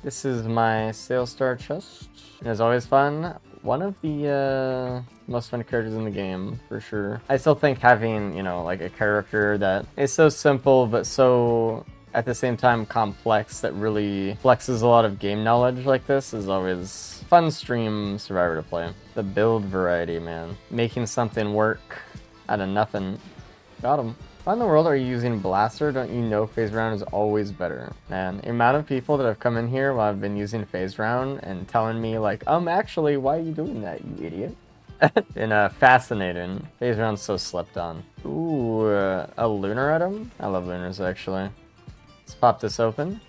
This is my sales star chest. It is always fun. One of the most fun characters in the game, for sure. I still think having, you know, like a character that is so simple but so at the same time complex that really flexes a lot of game knowledge like this is always fun stream Survivor to play. The build variety, man. Making something work out of nothing. Got him. Why in the world are you using Blaster? Don't you know Phase Round is always better? Man, the amount of people that have come in here while I've been using Phase Round and telling me like, actually, why are you doing that, you idiot? Been fascinating. Phase Round's so slept on. Ooh, a lunar item? I love lunars, actually. Let's pop this open.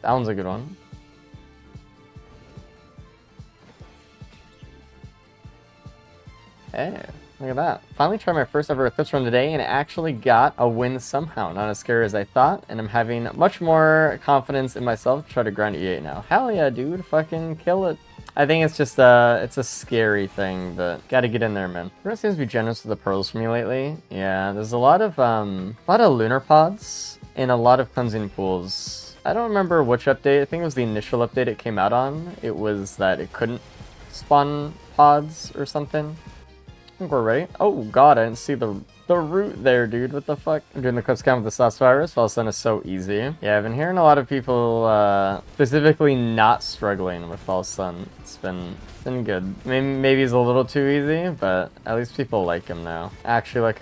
That one's a good one. Hey. Look at that. Finally tried my first ever Eclipse run today and actually got a win somehow. Not as scary as I thought, and I'm having much more confidence in myself to try to grind E8 now. Hell yeah, dude. Fucking kill it. I think it's just it's a scary thing, but gotta get in there, man. Everyone seems to be generous with the pearls for me lately. Yeah, there's a lot of lunar pods and a lot of cleansing pools. I don't remember which update. I think it was the initial update it came out on. It was that it couldn't spawn pods or something. I think we're ready. Oh god, I didn't see the root there, dude. What the fuck? I'm doing the Eclipse count with the sauce virus. False Sun is so easy. Yeah, I've been hearing a lot of people specifically not struggling with False Sun. It's been good. Maybe he's a little too easy, but at least people like him now. Actually, like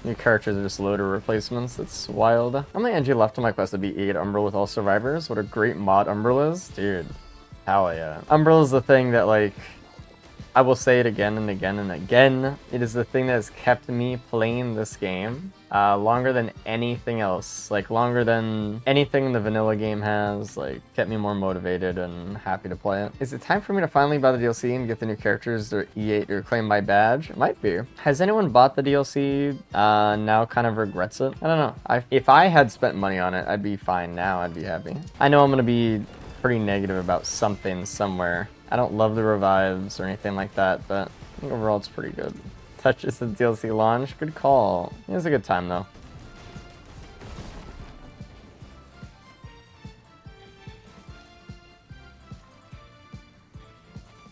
new characters are just loader replacements. It's wild. How many NG left on my quest to beat 8 Umbral with all survivors? What a great mod Umbral is. Dude, hell yeah. Umbral is the thing that, like, I will say it again and again and again. It is the thing that has kept me playing this game longer than anything else. Like, longer than anything the vanilla game has. Like, kept me more motivated and happy to play it. Is it time for me to finally buy the DLC and get the new characters or E8 or claim my badge? It might be. Has anyone bought the DLC now kind of regrets it? I don't know. If I had spent money on it, I'd be fine now. I'd be happy. I know I'm going to be pretty negative about something somewhere. I don't love the revives or anything like that, but I think overall it's pretty good. Touches the DLC launch. Good call. It was a good time, though.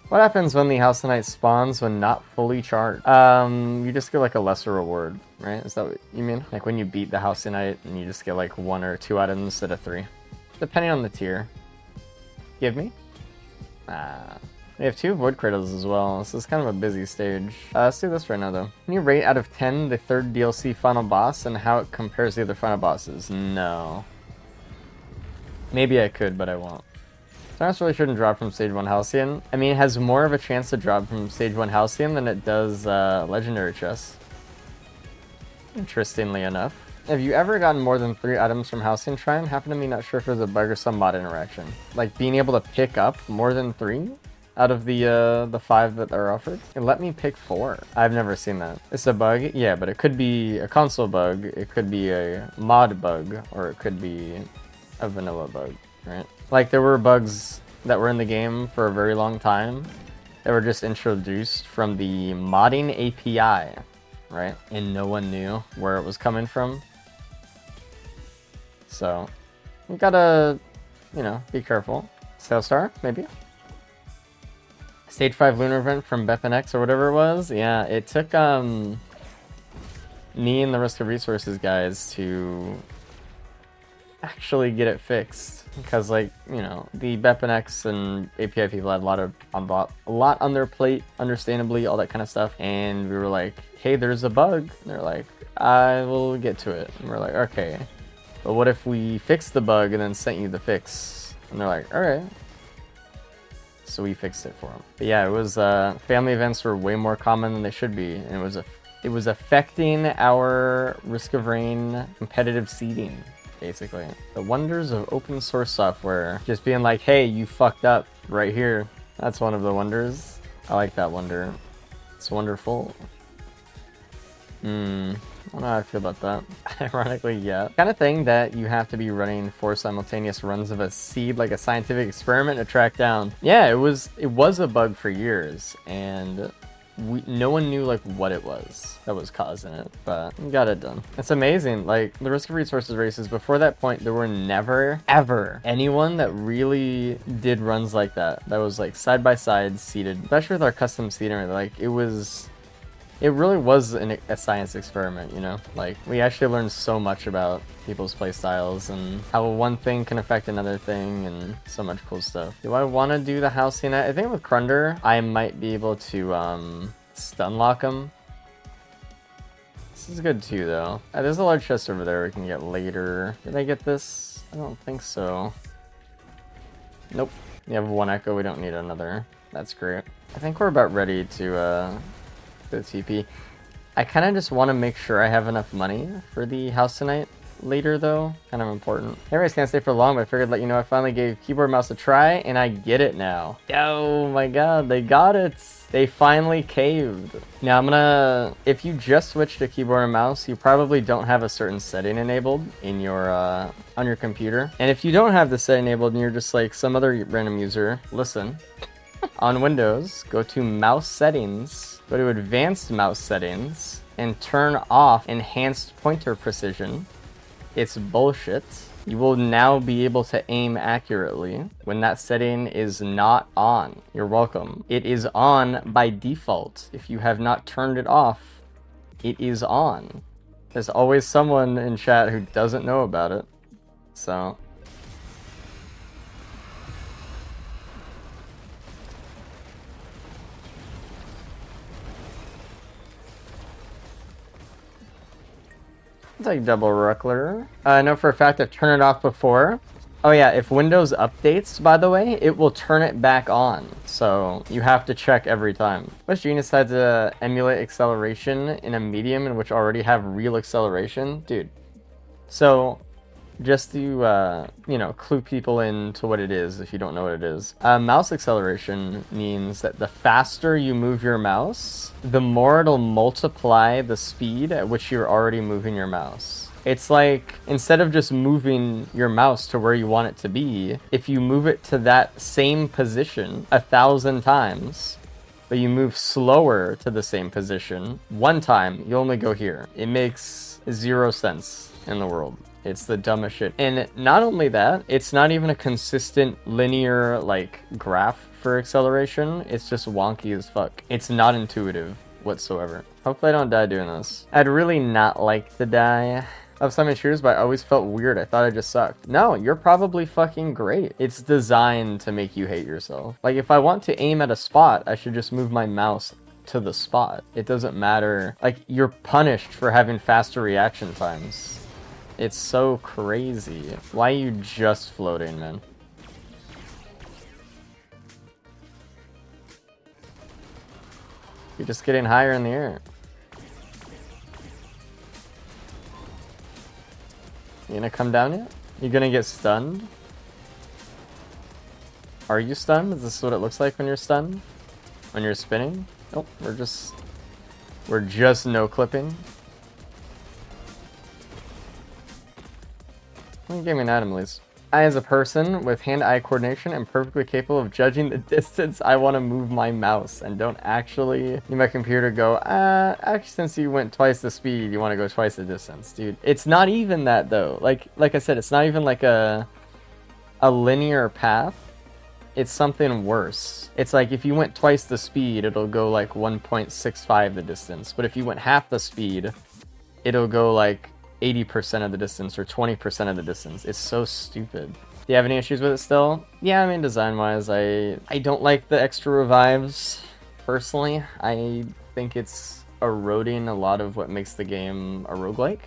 What happens when the House of Knight spawns when not fully charged? You just get like a lesser reward, right? Is that what you mean? Like when you beat the House of Knight and you just get like 1 or 2 items instead of 3. Depending on the tier. Give me? We have 2 Void Cradles as well. This is kind of a busy stage. Let's do this right now, though. Can you rate out of 10 the 3rd DLC final boss and how it compares to the other final bosses? No. Maybe I could, but I won't. Tyrants really shouldn't drop from Stage 1 Halcyon. I mean, it has more of a chance to drop from Stage 1 Halcyon than it does Legendary Chests. Interestingly enough. Have you ever gotten more than 3 items from Halcyon Shrine? Happened to me, not sure if there's a bug or some mod interaction. Like being able to pick up more than 3 out of the 5 that are offered. It let me pick 4. I've never seen that. It's a bug? Yeah, but it could be a console bug, it could be a mod bug, or it could be a vanilla bug, right? Like there were bugs that were in the game for a very long time that were just introduced from the modding API, right? And no one knew where it was coming from. So, you gotta, you know, be careful. Sailstar, maybe? Stage 5 lunar event from BepNX or whatever it was. Yeah, it took me and the Risk of Resources guys to actually get it fixed. Because, like, you know, the BepNX and API people had a lot on their plate, understandably, all that kind of stuff. And we were like, hey, there's a bug. And they're like, I will get to it. And we're like, okay. But what if we fixed the bug and then sent you the fix? And they're like, alright. So we fixed it for them. But yeah, it was, family events were way more common than they should be. And it was affecting our Risk of Rain competitive seeding, basically. The wonders of open source software. Just being like, hey, you fucked up right here. That's one of the wonders. I like that wonder. It's wonderful. I don't know how I feel about that. Ironically, yeah. Kind of thing that you have to be running 4 simultaneous runs of a seed, like a scientific experiment to track down. Yeah, it was a bug for years, and no one knew like what it was that was causing it, but we got it done. It's amazing. Like the risk of resources races before that point, there were never ever anyone that really did runs like that was like side by side seated, especially with our custom seating. Like it really was a science experiment, you know? Like, we actually learned so much about people's playstyles and how one thing can affect another thing and so much cool stuff. Do I want to do the housing? I think with Krunder, I might be able to stun lock him. This is good too, though. There's a large chest over there we can get later. Did I get this? I don't think so. Nope. You have one echo, we don't need another. That's great. I think we're about ready to the TP. I kind of just want to make sure I have enough money for the house tonight later, though. Kind of important. Anyways, can't stay for long, but I figured I'd let you know I finally gave keyboard mouse a try, and I get it now. Oh my god, they got it. They finally caved. Now if you just switch to keyboard and mouse, you probably don't have a certain setting enabled in your on your computer. And if you don't have the setting enabled and you're just like some other random user, listen. On Windows, go to mouse settings, go to advanced mouse settings, and turn off enhanced pointer precision. It's bullshit. You will now be able to aim accurately when that setting is not on. You're welcome. It is on by default. If you have not turned it off, it is on. There's always someone in chat who doesn't know about it. So it's like double ruckler. I know for a fact I've turned it off before. Oh yeah, if Windows updates, by the way, it will turn it back on. So you have to check every time. Which genius had to emulate acceleration in a medium in which already have real acceleration? Dude. So just to, you know, clue people into what it is if you don't know what it is. Mouse acceleration means that the faster you move your mouse, the more it'll multiply the speed at which you're already moving your mouse. It's like, instead of just moving your mouse to where you want it to be, if you move it to that same position 1,000 times, but you move slower to the same position one time, you only go here. It makes 0 sense in the world. It's the dumbest shit. And not only that, it's not even a consistent linear like graph for acceleration. It's just wonky as fuck. It's not intuitive whatsoever. Hopefully I don't die doing this. I'd really not like to die of some shooters, but I always felt weird. I thought I just sucked. No, you're probably fucking great. It's designed to make you hate yourself. Like if I want to aim at a spot, I should just move my mouse to the spot. It doesn't matter. Like you're punished for having faster reaction times. It's so crazy. Why are you just floating, man? You're just getting higher in the air. You gonna come down yet? You gonna get stunned? Are you stunned? Is this what it looks like when you're stunned? When you're spinning? Nope, we're just no clipping. Give me an item, please. I, as a person with hand-eye coordination, am perfectly capable of judging the distance I want to move my mouse and don't actually need my computer to go, actually, since you went twice the speed, you want to go twice the distance, dude. It's not even that, though. Like I said, it's not even like a linear path. It's something worse. It's like if you went twice the speed, it'll go like 1.65 the distance. But if you went half the speed, it'll go like 80% of the distance or 20% of the distance. It's so stupid. Do you have any issues with it still? Yeah, I mean, design-wise, I don't like the extra revives, personally. I think it's eroding a lot of what makes the game a roguelike.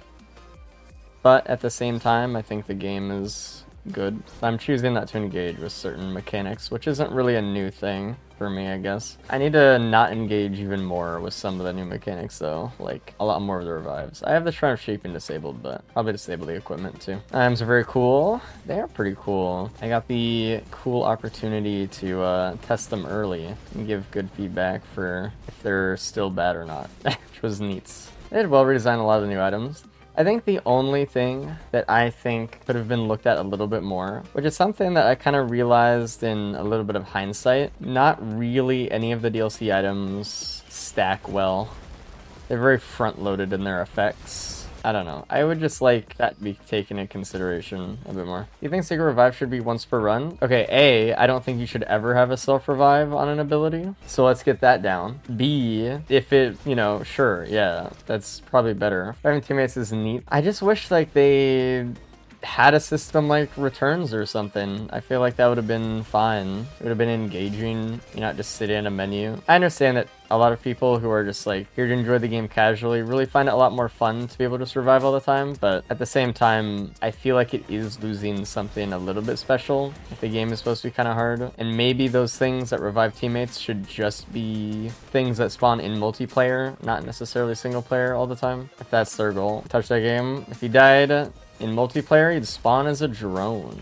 But at the same time, I think the game is good. I'm choosing not to engage with certain mechanics, which isn't really a new thing for me, I guess. I need to not engage even more with some of the new mechanics, though. Like, a lot more of the revives. I have the Shrine of Shaping disabled, but probably disable the equipment, too. Items are very cool. They are pretty cool. I got the cool opportunity to test them early and give good feedback for if they're still bad or not, which was neat. They did well redesign a lot of the new items. I think the only thing that I think could have been looked at a little bit more, which is something that I kind of realized in a little bit of hindsight, not really any of the DLC items stack well. They're very front-loaded in their effects. I don't know. I would just like that be taken into consideration a bit more. You think Secret Revive should be once per run? Okay, A, I don't think you should ever have a self-revive on an ability. So let's get that down. B, if it, you know, sure, yeah, that's probably better. Reviving teammates is neat. I just wish like they had a system like returns or something. I feel like that would have been fine. It would have been engaging. You're not just sitting in a menu. I understand that a lot of people who are just like here to enjoy the game casually really find it a lot more fun to be able to survive all the time, but at the same time I feel like it is losing something a little bit special if the game is supposed to be kind of hard. And maybe those things that revive teammates should just be things that spawn in multiplayer, not necessarily single player all the time, if that's their goal. Touch that game. If you died in multiplayer, you'd spawn as a drone.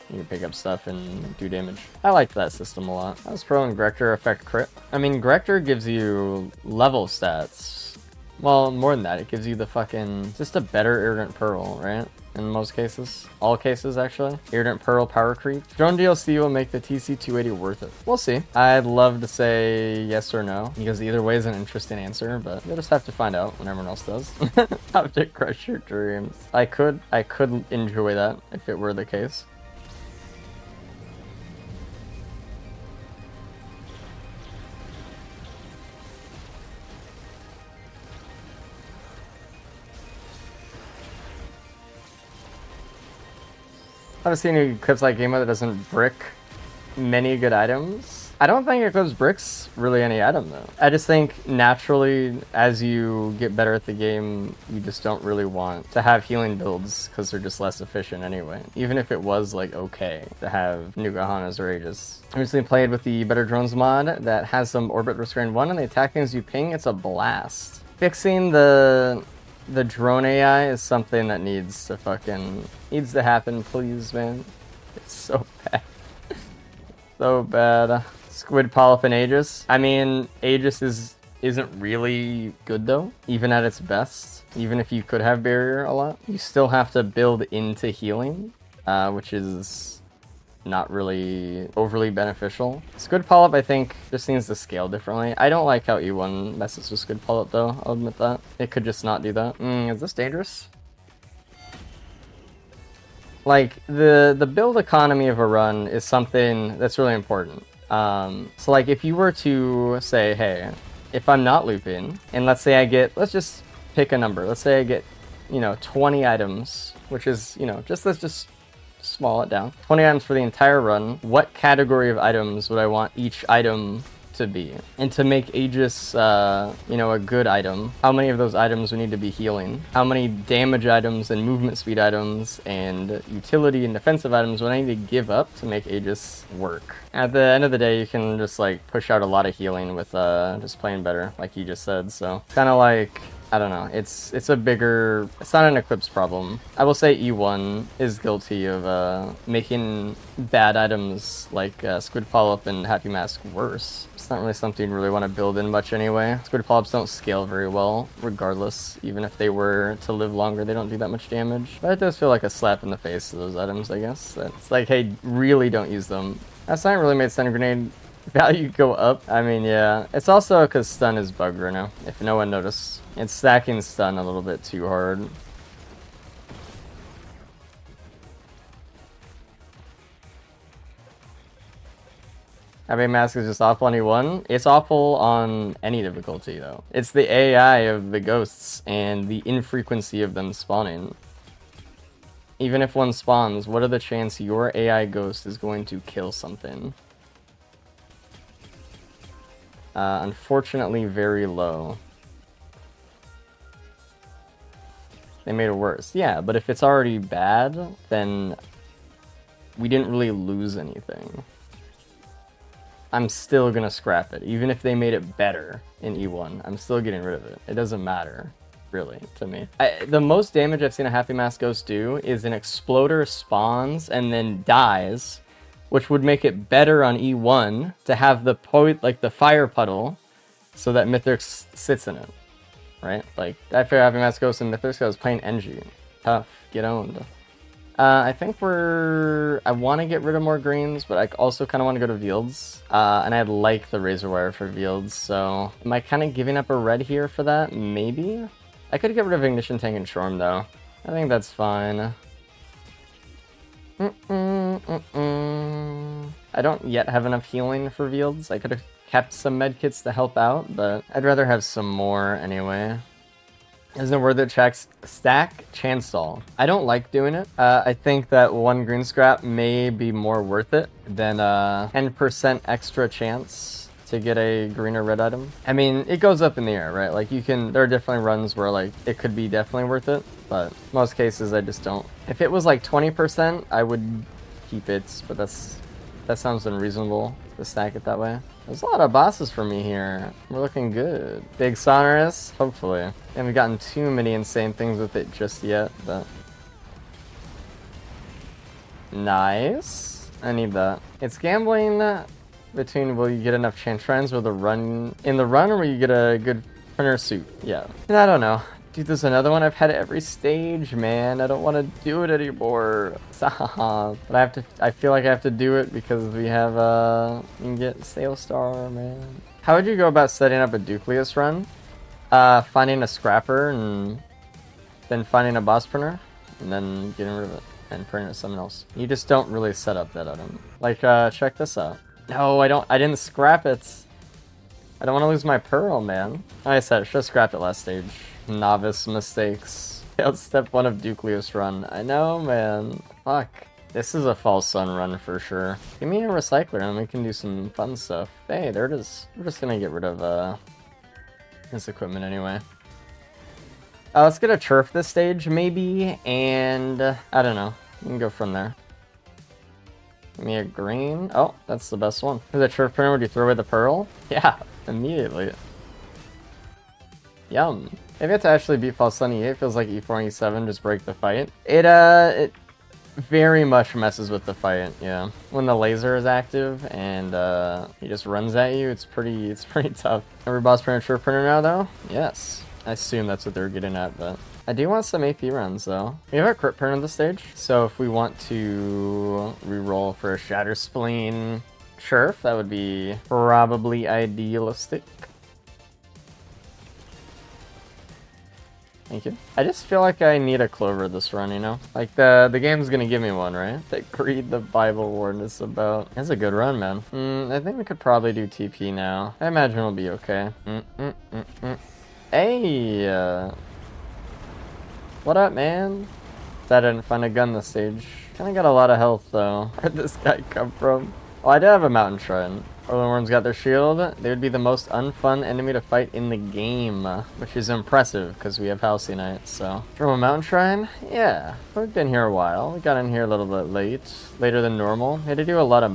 You can pick up stuff and do damage. I liked that system a lot. How does Pearl and Grector affect crit? I mean, Grector gives you level stats. Well, more than that, it gives you the fucking... just a better Irritant Pearl, right? In most cases. All cases, actually. Irritant Pearl power creep. Drone DLC will make the TC280 worth it. We'll see. I'd love to say yes or no, because either way is an interesting answer, but you'll just have to find out when everyone else does. How to crush your dreams. I could enjoy that if it were the case. I've seen any clips like game mode that doesn't brick many good items. I don't think Eclipse bricks really any item though. I just think naturally as you get better at the game, you just don't really want to have healing builds because they're just less efficient anyway. Even if it was like okay to have new Gahanas or Aegis. I recently played with the Better Drones mod that has some orbit restrained 1 and the attack things you ping, it's a blast. Fixing the drone AI is something that needs to happen, please, man. It's so bad. So bad. Squid, Polyp, and Aegis. I mean, Aegis isn't really good though, even at its best. Even if you could have barrier a lot, you still have to build into healing, which is not really overly beneficial. Squid Polyp, I think, just needs to scale differently. I don't like how E1 messes with Squid Polyp though, I'll admit that. It could just not do that. Is this dangerous? Like, the build economy of a run is something that's really important. So like, if you were to say, hey, if I'm not looping, and let's say I get, let's just pick a number. Let's say I get, 20 items, which is, let's just small it down. 20 items for the entire run. What category of items would I want each item to be? And to make Aegis, a good item, how many of those items would need to be healing? How many damage items and movement speed items and utility and defensive items would I need to give up to make Aegis work? At the end of the day, you can just like push out a lot of healing with just playing better, like you just said. So kind of like, I don't know, it's not an Eclipse problem. I will say E1 is guilty of making bad items like Squid Polyp and Happy Mask worse. It's not really something you really want to build in much anyway. Squid Polyps don't scale very well, regardless. Even if they were to live longer, they don't do that much damage. But it does feel like a slap in the face to those items, I guess. It's like, hey, really don't use them. That's not really made Stun Grenade value go up. I mean, yeah. It's also because stun is bugged right now, if no one noticed. It's stacking stun a little bit too hard. Happy Mask is just awful on E1. It's awful on any difficulty, though. It's the AI of the ghosts and the infrequency of them spawning. Even if one spawns, what are the chances your AI ghost is going to kill something? Unfortunately, very low. They made it worse. Yeah, but if it's already bad, then we didn't really lose anything. I'm still gonna scrap it. Even if they made it better in E1, I'm still getting rid of it. It doesn't matter, really, to me. The most damage I've seen a Happy Mask Ghost do is an Exploder spawns and then dies, which would make it better on E1 to have the fire puddle so that Mithrix sits in it. right? Like, after having Mass Ghost and Mythos, I was playing NG. Tough. Get owned. I think I want to get rid of more greens, but I also kind of want to go to Fields. And I like the Razor Wire for Fields, so am I kind of giving up a red here for that? Maybe? I could get rid of Ignition Tank and Shorm, though. I think that's fine. I don't yet have enough healing for Fields. I could have kept some medkits to help out, but I'd rather have some more anyway. Isn't it worth it? Stack Chancel. I don't like doing it. I think that 1 green scrap may be more worth it than 10% extra chance to get a green or red item. I mean, it goes up in the air, right? Like, there are definitely runs where, like, it could be definitely worth it, but most cases I just don't. If it was like 20%, I would keep it, but that sounds unreasonable to stack it that way. There's a lot of bosses for me here. We're looking good. Big Sonorous, hopefully. I haven't gotten too many insane things with it just yet, but... Nice. I need that. It's gambling between will you get enough chance shrines or in the run, or will you get a good printer suit? Yeah. And I don't know. Dude, there's another one. I've had it every stage, man. I don't want to do it anymore. Stop. But I feel like I have to do it because we have, you can get Sail Star, man. How would you go about setting up a Ducleus run? Finding a scrapper and then finding a boss printer and then getting rid of it and printing it something else. You just don't really set up that item. Like, check this out. No, I didn't scrap it. I don't want to lose my pearl, man. Like I said, I should have scrapped it last stage. Novice mistakes. Failed step 1 of Ducleus run. I know, man. Fuck. This is a false sun run for sure. Give me a recycler and we can do some fun stuff. Hey, there it is. We're just gonna get rid of this equipment anyway. Let's get a turf this stage, maybe, and I don't know. We can go from there. Give me a green. Oh, that's the best one. For the turf printer, would you throw away the pearl? Yeah, immediately. Yum. If you have to actually beat False Sun E8, it feels like E4 and E7 just break the fight. It very much messes with the fight, yeah. When the laser is active and he just runs at you, it's pretty tough. Every boss printer turf printer now, though? Yes. I assume that's what they're getting at, but I do want some AP runs, though. We have a crit printer on this stage, so if we want to reroll for a Shatter Spleen Churf, that would be probably idealistic. Thank you. I just feel like I need a Clover this run, you know? Like, the game's gonna give me one, right? That Greed the Bible Warden is about. That's a good run, man. I think we could probably do TP now. I imagine we'll be okay. Hey! What up, man? I didn't find a gun this stage. Kinda got a lot of health, though. Where'd this guy come from? Oh, I did have a Mountain Shrine. Orlin Worms got their shield. They would be the most unfun enemy to fight in the game, which is impressive because we have Halcyon, so. From a Mountain Shrine? Yeah. We've been here a while. We got in here a little bit later than normal. We had to do a lot of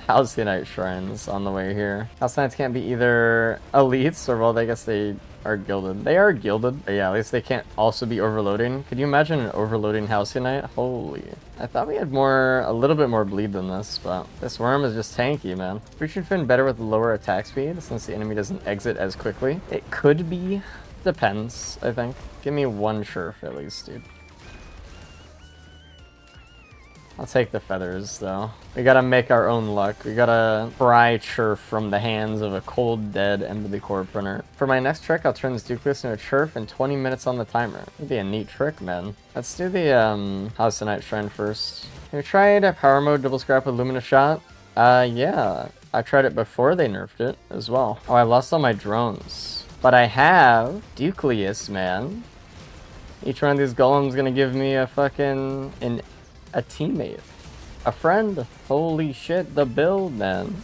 Halcyon shrines on the way here. Halcyon can't be either elites or, well, I guess they are gilded. They are gilded, but yeah, at least they can't also be overloading. Could you imagine an overloading Halcyon? Holy. I thought we had a little bit more bleed than this, but this worm is just tanky, man. We should fit better with lower attack speed since the enemy doesn't exit as quickly. It could be. Depends, I think. Give me 1 Churf at least, dude. I'll take the feathers, though. We gotta make our own luck. We gotta pry Churf from the hands of a cold, dead Empathy Core printer. For my next trick, I'll turn this Ducleus into a Churf in 20 minutes on the timer. That'd be a neat trick, man. Let's do the Halcyon Shrine first. Have you tried a Power Mode Double Scrap with Lumina Shot? Yeah. I tried it before they nerfed it as well. Oh, I lost all my drones. But I have Ducleus, man. Each one of these golems gonna give me a fucking... a teammate. A friend. Holy shit, the build, man.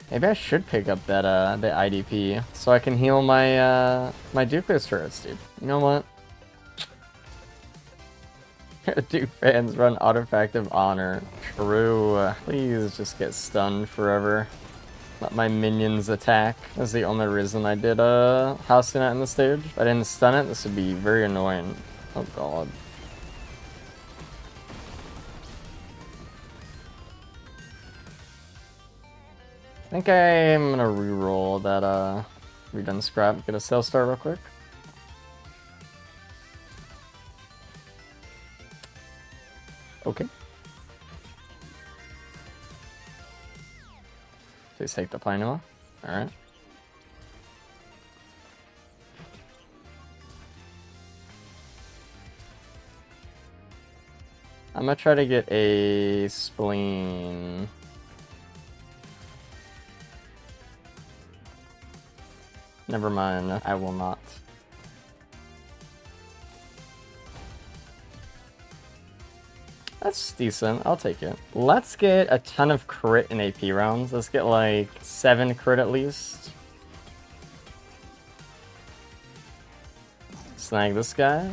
Maybe I should pick up that the IDP so I can heal my my Ducleus turrets, dude. You know what? Duke fans run Artifact of Honor. True. Please just get stunned forever. Let my minions attack. That's the only reason I did Halcyon in the stage. If I didn't stun it, this would be very annoying. Oh god. I think I'm gonna reroll that Redone scrap. Get a sale start real quick. Okay. Please take the Pino. Alright. I'm gonna try to get a spleen. Never mind, I will not. That's decent, I'll take it. Let's get a ton of crit and AP rounds. Let's get like 7 crit at least. Snag this guy.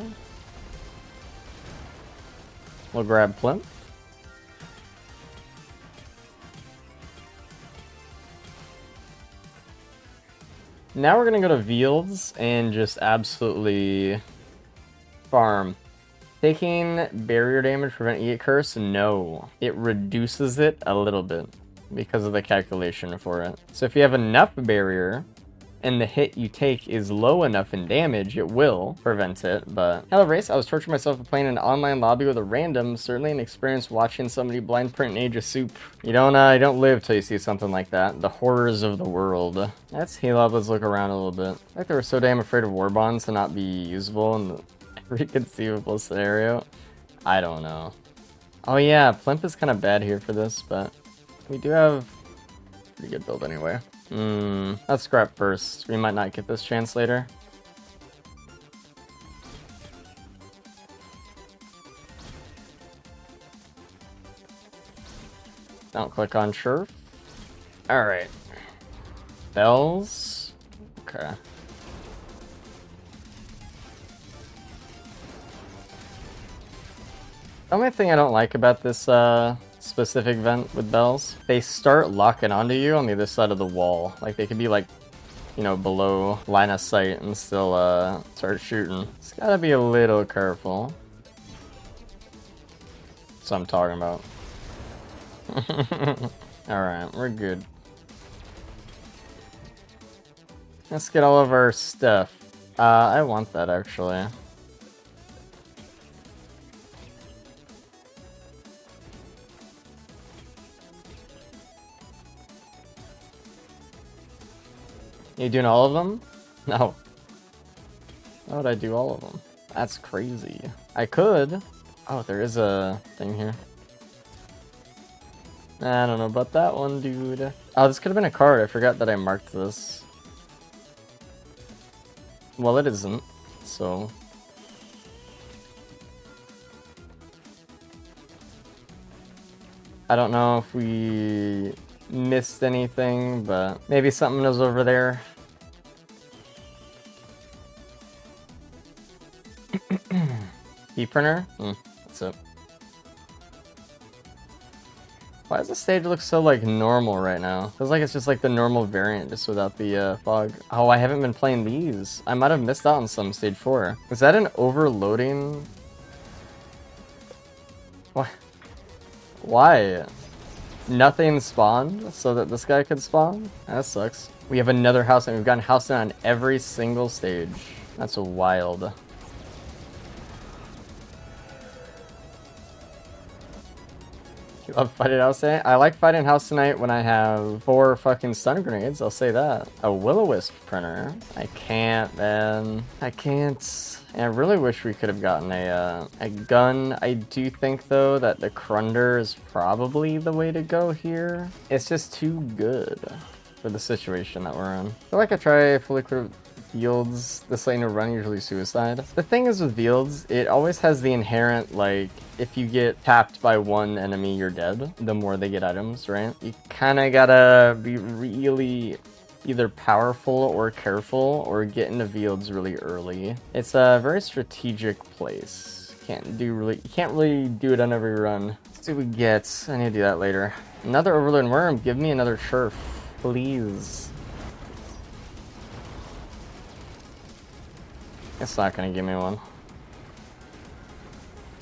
We'll grab Plimp. Now we're gonna go to Fields and just absolutely farm. Taking barrier damage prevent E8 curse? No. It reduces it a little bit because of the calculation for it. So if you have enough barrier and the hit you take is low enough in damage, it will prevent it. But hello race, I was torturing myself for playing an online lobby with a random. Certainly an experience watching somebody blind print an Age of Soup. You don't live till you see something like that. The horrors of the world. Let's heal up, let's look around a little bit. I think they were so damn afraid of war bonds to not be usable in every conceivable scenario. I don't know. Oh yeah, Plimp is kind of bad here for this, but we do have a pretty good build anyway. Let's scrap first. We might not get this chance later. Don't click on Shurf. Alright. Bells. Okay. The only thing I don't like about this specific vent with bells, they start locking onto you on the other side of the wall. Like they could be like, you know, below line of sight and still start shooting. It's gotta be a little careful. That's what I'm talking about. Alright, we're good. Let's get all of our stuff. I want that actually. You doing all of them? No. Why would I do all of them? That's crazy. I could. Oh, there is a thing here. I don't know about that one, dude. Oh, this could have been a card. I forgot that I marked this. Well, it isn't, so... I don't know if we missed anything, but maybe something was over there. E-printer? That's it. Why does the stage look so like normal right now? Feels like it's just like the normal variant, just without the fog. Oh, I haven't been playing these. I might have missed out on some stage 4. Was that an overloading? What? Why? Nothing spawned so that this guy could spawn? That sucks. We have another house and we've gotten house on every single stage. That's wild. You love fighting house tonight? I like fighting house tonight when I have 4 fucking stun grenades, I'll say that. A will-o-wisp printer. I can't, man. I can't. And I really wish we could have gotten a gun. I do think, though, that the Crunder is probably the way to go here. It's just too good for the situation that we're in. I feel like I try fully clear Fields. This lane of run usually suicide. The thing is with Fields, it always has the inherent, like, if you get tapped by one enemy, you're dead. The more they get items, right? You kind of gotta be really either powerful or careful or get into Fields really early. It's a very strategic place. You can't really do it on every run. Let's see what we get. I need to do that later. Another Overlord Worm. Give me another Shurf, please. It's not gonna give me one.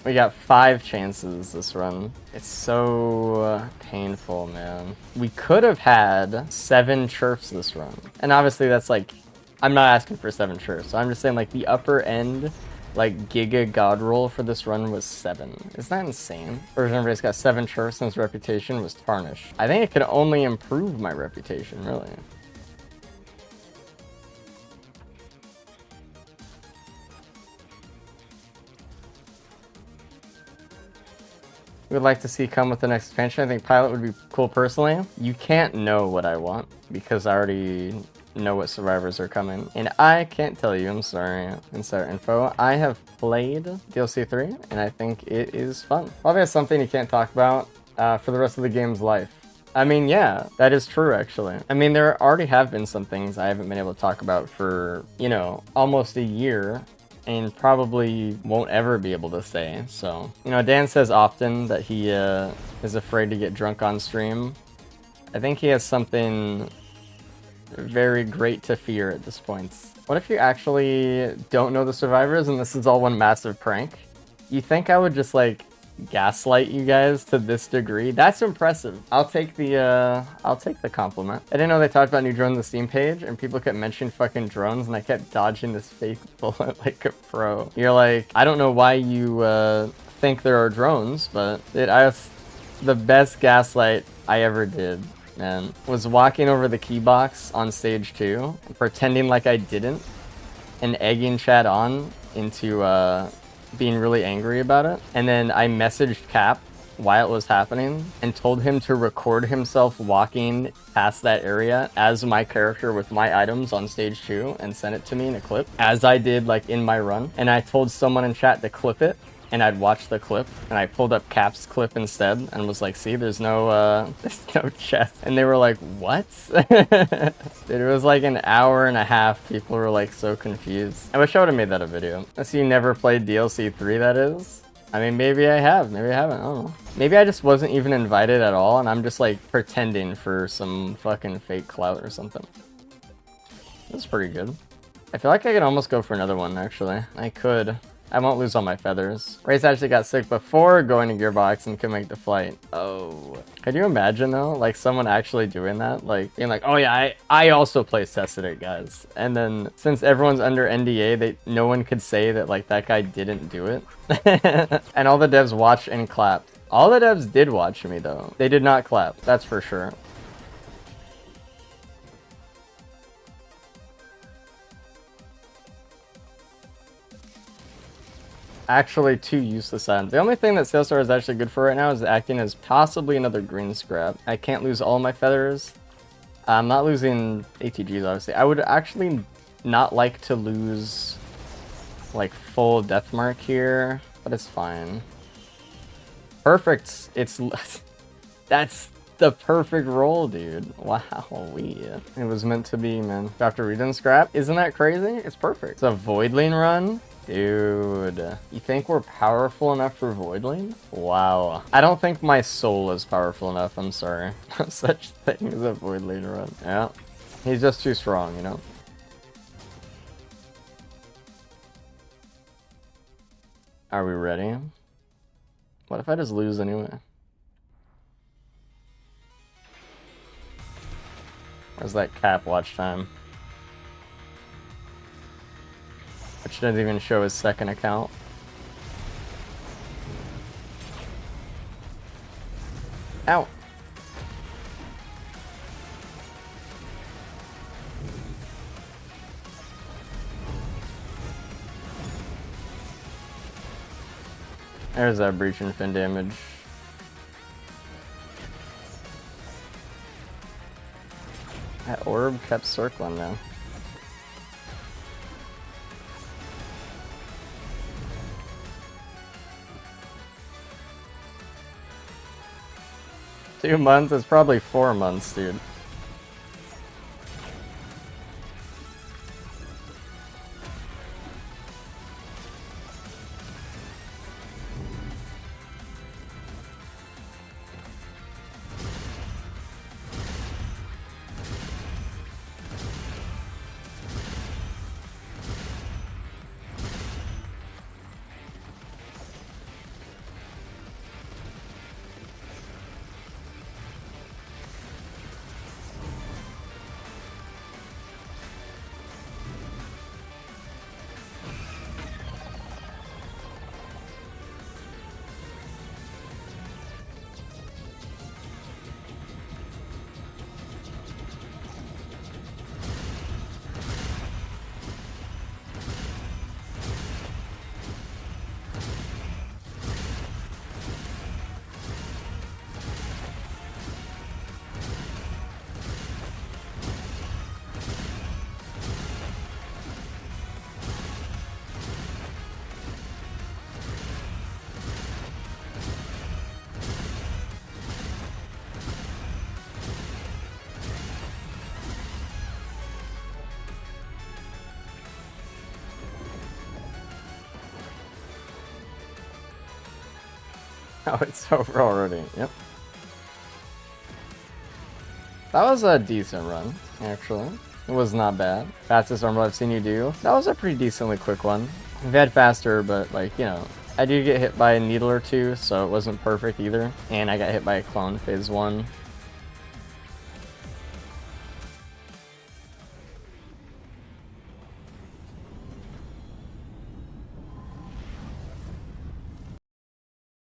We got 5 chances this run. It's so painful, man. We could have had 7 chirps this run. And obviously that's like I'm not asking for 7 sure, so I'm just saying like the upper end, like Giga God roll for this run was 7. Isn't that insane? Version of Race got 7 sure since reputation was tarnished. I think it could only improve my reputation, really. Would like to see come with the next expansion. I think Pilot would be cool personally. You can't know what I want because I already know what survivors are coming. And I can't tell you, I'm sorry. Insert info. I have played DLC 3 and I think it is fun. Probably has something you can't talk about for the rest of the game's life. I mean, yeah, that is true, actually. I mean, there already have been some things I haven't been able to talk about for, you know, almost a year. And probably won't ever be able to say. So, you know, Dan says often that he is afraid to get drunk on stream. I think he has something very great to fear at this point. What if you actually don't know the survivors and this is all one massive prank? You think I would just like gaslight you guys to this degree? That's impressive. I'll take the compliment. I didn't know they talked about new drones on the Steam page and people kept mentioning fucking drones and I kept dodging this fake bullet like a pro. You're like, I don't know why you think there are drones, but I was the best gaslight I ever did, man. Was walking over the key box on stage 2 pretending like I didn't and egging chat on into being really angry about it. And then I messaged Cap while it was happening and told him to record himself walking past that area as my character with my items on stage 2 and send it to me in a clip as I did like in my run. And I told someone in chat to clip it and I'd watch the clip and I pulled up Cap's clip instead and was like, see, there's no chest. And they were like, what? Dude, it was like an hour and a half. People were like so confused. I wish I would have made that a video. Unless you never played DLC 3, that is. I mean, maybe I have, maybe I haven't, I don't know. Maybe I just wasn't even invited at all and I'm just like pretending for some fucking fake clout or something. That's pretty good. I feel like I could almost go for another one, actually. I could. I won't lose all my feathers. Race actually got sick before going to Gearbox and could make the flight. Oh. Could you imagine though? Like someone actually doing that? Like being like, oh yeah, I also place tested it, guys. And then since everyone's under NDA, no one could say that like that guy didn't do it. And all the devs watched and clapped. All the devs did watch me though. They did not clap, that's for sure. Actually 2 useless items. The only thing that Sailstar is actually good for right now is acting as possibly another green scrap. I can't lose all my feathers. I'm not losing ATGs, obviously. I would actually not like to lose like full death mark here, but it's fine. Perfect. It's that's the perfect roll, dude. Wow, it was meant to be, man. After reading scrap, isn't that crazy? It's perfect. It's a Voidling run. Dude, you think we're powerful enough for Voidling? Wow. I don't think my soul is powerful enough, I'm sorry. No such thing as a Voidling run. Yeah. He's just too strong, you know? Are we ready? What if I just lose anyway? Where's that Cap watch time? Which doesn't even show his second account. Ow. There's that breach and fin damage. That orb kept circling now. Two months? It's probably 4 months, dude. Oh, it's over already. Yep. That was a decent run, actually. It was not bad. Fastest umbral I've seen you do. That was a pretty decently quick one. We've had faster, but like, you know, I did get hit by a needle or two, so it wasn't perfect either. And I got hit by a clone phase 1.